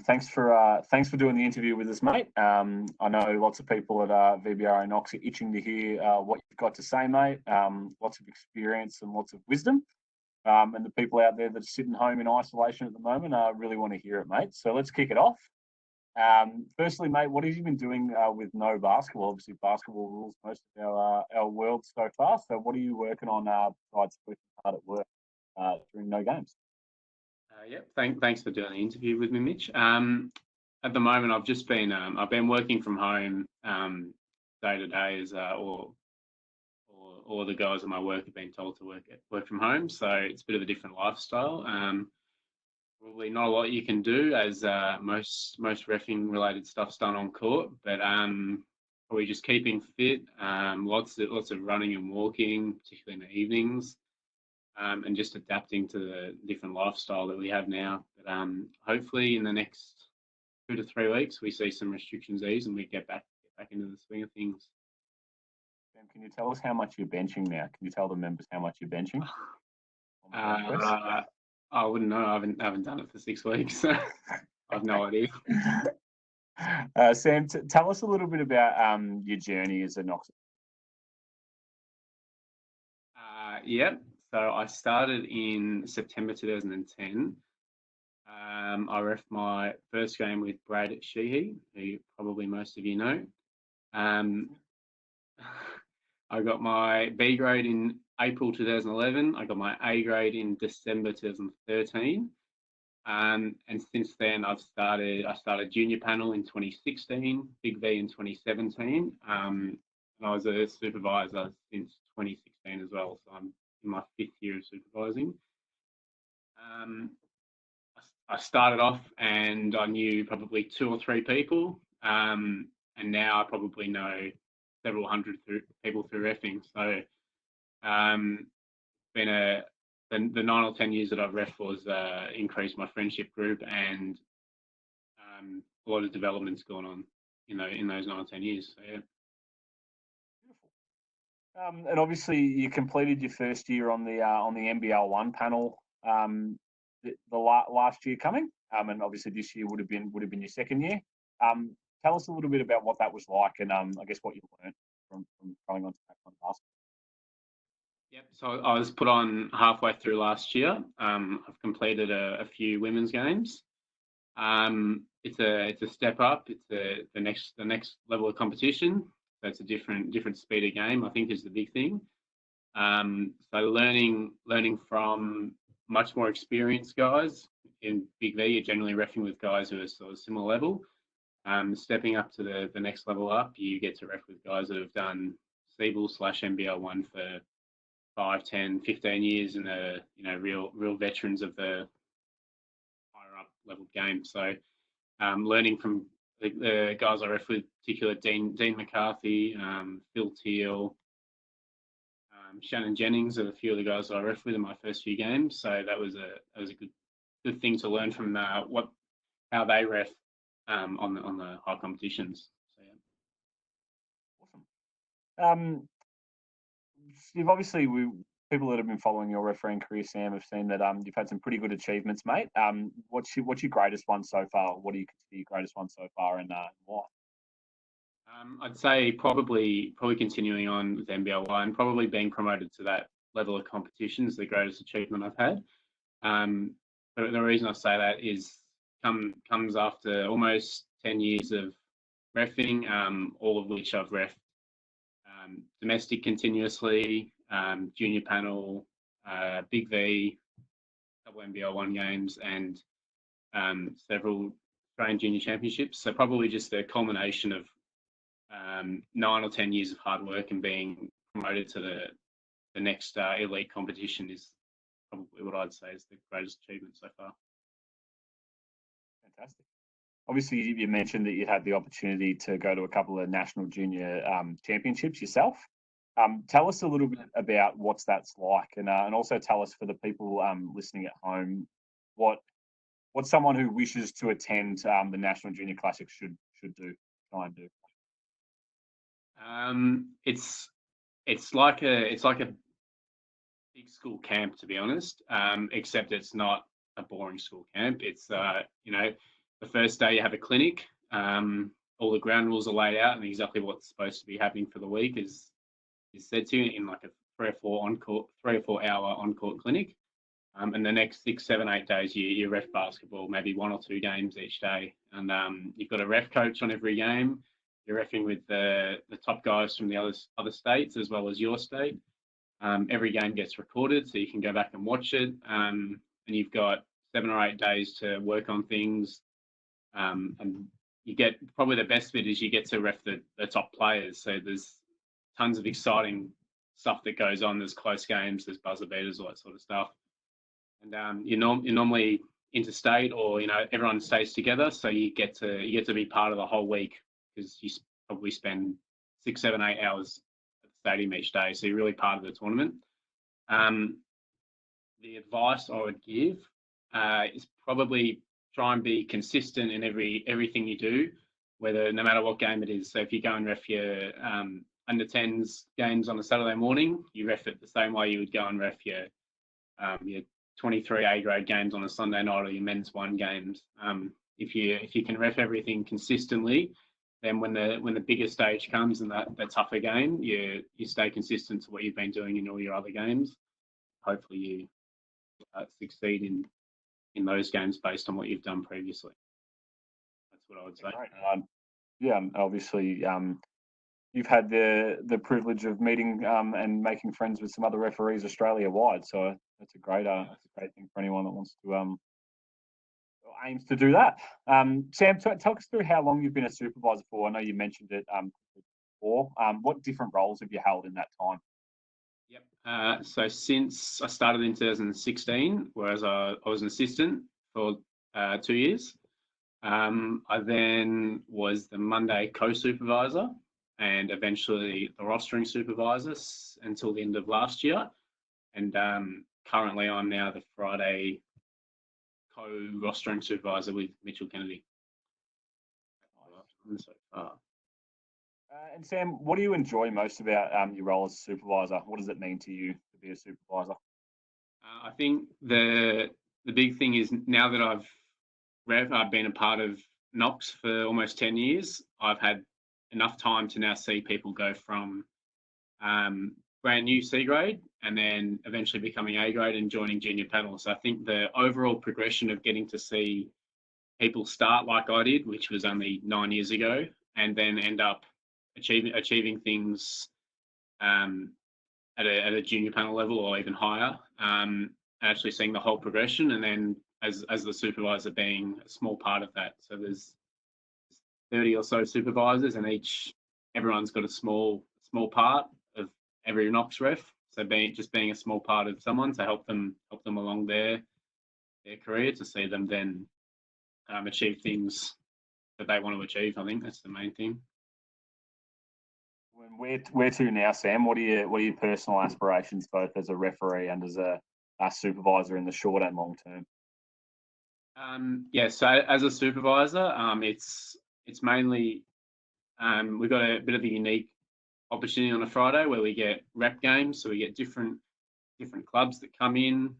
Thanks for doing the interview with us, mate. I know lots of people at VBRA Knox are itching to hear what you've got to say, mate. Lots of experience and lots of wisdom. And the people out there that are sitting home in isolation at the moment really want to hear it, mate. So let's kick it off. Firstly, mate, what have you been doing with no basketball? Obviously, basketball rules most of our world so far. So what are you working on besides working hard at work during no games? Yep. Thanks for doing the interview with me, Mitch. At the moment, I've been working from home day to day as all the guys at my work have been told to work from home. So it's a bit of a different lifestyle. Probably not a lot you can do as most reffing related stuff's done on court, but probably just keeping fit. Lots of running and walking, particularly in the evenings. And just adapting to the different lifestyle that we have now. But hopefully in the next 2 to 3 weeks, we see some restrictions ease and we get back into the swing of things. Sam, can you tell us how much you're benching now? Can you tell the members how much you're benching? I wouldn't know. I haven't done it for 6 weeks. So I've no idea. Sam, tell us a little bit about your journey as a Knox. Yep. So I started in September 2010. I ref my first game with Brad Sheehy, who probably most of you know. I got my B grade in April 2011. I got my A grade in December 2013. And since then, I started junior panel in 2016, Big V in 2017. And I was a supervisor since 2016 as well. So I'm in my 5th year of supervising. I started off and I knew probably 2 or 3 people, and now I probably know several hundred people through reffing. So been the 9 or 10 years that I've ref was increased my friendship group, and a lot of developments going on in those 9 or 10 years. So yeah. Beautiful. And obviously, you completed your first year on the NBL1 panel the last year coming, and obviously this year would have been your second year. Tell us a little bit about what that was like, and I guess what you learned from going on to that kind of basketball. Yep. So I was put on halfway through last year. I've completed a few women's games. It's a step up. It's the next level of competition. So it's a different speed of game, I think, is the big thing. So learning from much more experienced guys. In Big V, you're generally reffing with guys who are sort of similar level. Stepping up to the next level up, you get to ref with guys that have done Siebel/NBL1 for 5, 10, 15 years and are real veterans of the higher up level game. So learning from the guys I ref with, particularly Dean McCarthy, Phil Teal, Shannon Jennings are a few of the guys I ref with in my first few games. So that was a good thing to learn from how they ref on the high competitions. So yeah. Awesome. Steve, obviously people that have been following your refereeing career, Sam, have seen that you've had some pretty good achievements, mate. What's your greatest one so far? What do you consider your greatest one so far, and why? I'd say probably continuing on with NBL1, probably being promoted to that level of competition is the greatest achievement I've had. But the reason I say that is comes after almost 10 years of reffing, all of which I've reffed domestic continuously, junior panel, Big V, couple NBL1 games, and several Australian junior championships. So probably just the culmination of 9 or 10 years of hard work and being promoted to the next elite competition is probably what I'd say is the greatest achievement so far. Fantastic. Obviously, you mentioned that you had the opportunity to go to a couple of national junior championships yourself. Tell us a little bit about what that's like, and also tell us, for the people listening at home, what someone who wishes to attend the National Junior Classic should try and do. It's like a big school camp, to be honest, except it's not a boring school camp. It's the first day you have a clinic. All the ground rules are laid out and exactly what's supposed to be happening for the week is said to you in like a 3 or 4 hour on court clinic. And the next 6, 7, 8 days, you ref basketball, maybe 1 or 2 games each day. And you've got a ref coach on every game. You're refing with the top guys from the other states as well as your state. Every game gets recorded, so you can go back and watch it. And you've got 7 or 8 days to work on things. And you get probably the best bit is you get to ref the top players. So there's tons of exciting stuff that goes on. There's close games, there's buzzer beaters, all that sort of stuff. And you're normally interstate, or everyone stays together, so you get to be part of the whole week because you probably spend 6, 7, 8 hours at the stadium each day, so you're really part of the tournament. The advice I would give is probably try and be consistent in everything you do, no matter what game it is. So if you go and ref your under 10s games on a Saturday morning, you ref it the same way you would go and ref your 23 A grade games on a Sunday night, or your men's 1 games. If you can ref everything consistently, then when the bigger stage comes and that tougher game, you stay consistent to what you've been doing in all your other games. Hopefully you succeed in those games based on what you've done previously. That's what I would say. Yeah, obviously you've had the privilege of meeting and making friends with some other referees Australia-wide, so that's a great thing for anyone that wants to aims to do that. Sam, talk us through how long you've been a supervisor for. I know you mentioned it before. What different roles have you held in that time? Yep. So since I started in 2016, whereas I was an assistant for 2 years, I then was the Monday co-supervisor and eventually the rostering supervisor until the end of last year. And currently I'm now the Friday co-rostering supervisor with Mitchell Kennedy. So far. And Sam, what do you enjoy most about your role as a supervisor? What does it mean to you to be a supervisor? I think the big thing is now that I've been a part of Knox for almost 10 years, I've had enough time to now see people go from brand new C grade and then eventually becoming A grade and joining junior panels. So I think the overall progression of getting to see people start like I did, which was only 9 years ago, and then end up achieving things at a junior panel level or even higher, actually seeing the whole progression, and then as the supervisor being a small part of that. So there's 30 or so supervisors, and everyone's got a small part of every Knox ref. So being a small part of someone to help them along their career, to see them then achieve things that they want to achieve. I think that's the main thing. Where to now, Sam? What are your personal aspirations, both as a referee and as a supervisor in the short and long term? So as a supervisor, it's mainly we've got a bit of a unique opportunity on a Friday where we get rep games, so we get different clubs that come in.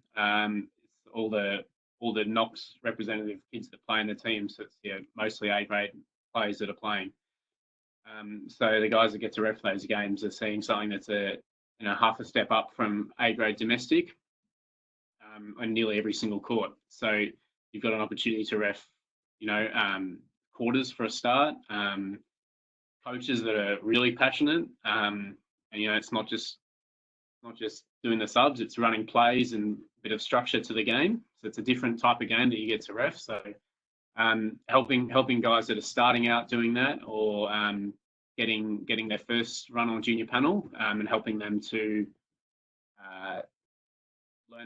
All the Knox representative kids that play in the team, so it's mostly A grade players that are playing. So the guys that get to ref those games are seeing something that's half a step up from A grade domestic on nearly every single court. So you've got an opportunity to ref, quarters for a start, coaches that are really passionate, and it's not just doing the subs, it's running plays and a bit of structure to the game. So it's a different type of game that you get to ref. So helping guys that are starting out doing that, or getting their first run on junior panel, and helping them to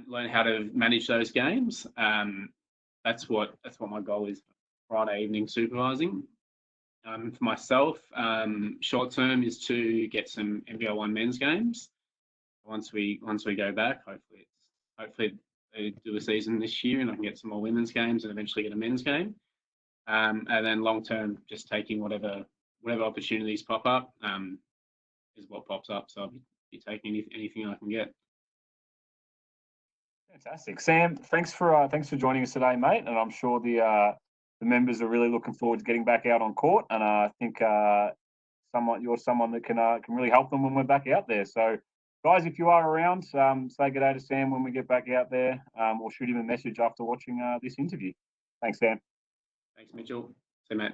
learn how to manage those games. That's what my goal is. Friday evening supervising. For myself, short term is to get some NBL1 men's games. Once we go back, hopefully they do a season this year and I can get some more women's games and eventually get a men's game. And then long term, just taking whatever opportunities pop up is what pops up. So I'll be taking anything I can get. Fantastic, Sam. Thanks for joining us today, mate. And I'm sure the the members are really looking forward to getting back out on court, and I think you're someone that can really help them when we're back out there. So, guys, if you are around, say good day to Sam when we get back out there, or shoot him a message after watching this interview. Thanks, Sam. Thanks, Mitchell. See you, mate.